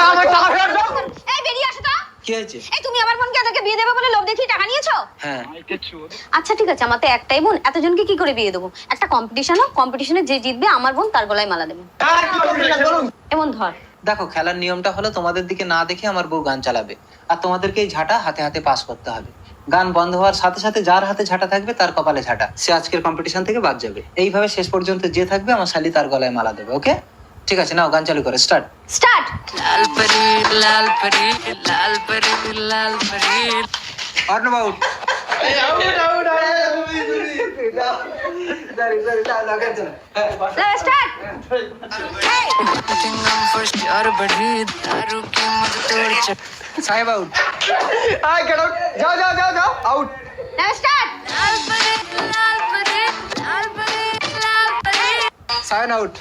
আমার টাকা ফেরত দাও। এই বেরিয়ে আসো তো। কি হয়েছে? এই তুমি আমার বোনকে এদেরকে বিয়ে দেবে বলে লোভ দেখিয়ে টাকা নিয়েছো? হ্যাঁ। আচ্ছা ঠিক আছে, আমার তো একটাই বোন, এতজনকে কি করে বিয়ে দেবো? একটা কম্পিটিশন, কম্পিটিশনে যে জিতবে আমার বোন তার গলায় মালা দেবে। আর কি competition বলুন? এমন ধর। দেখো, খেলার নিয়মটা হলো তোমাদের দিকে না দেখে আমার বউ গান চালাবে, আর তোমাদেরকে এই ঝাঁটা হাতে হাতে পাস করতে হবে। গান বন্ধ হওয়ার সাথে সাথে যার হাতে ঝাঁটা থাকবে তার কপালে ঝাঁটা, সে আজকের কম্পিটিশন থেকে বাদ যাবে। এইভাবে শেষ পর্যন্ত যে থাকবে আমার শালি তার গলায় মালা দেবে। ওকে, ঠিক আছে, নাও গান চালু করে স্টার্ট। স্টার্ট। लाल परी लाल परी लाल परी लाल परी অর্ণবাউট। স্টার্ট। हम फर्स्ट और बढ़ी दारू की मत तोड़ चक সাহেব আউট। আয় get out. যাও যাও যাও যাও আউট। স্টার্ট। लाल परी लाल परी लाल परी लाल परी সায়ন আউট।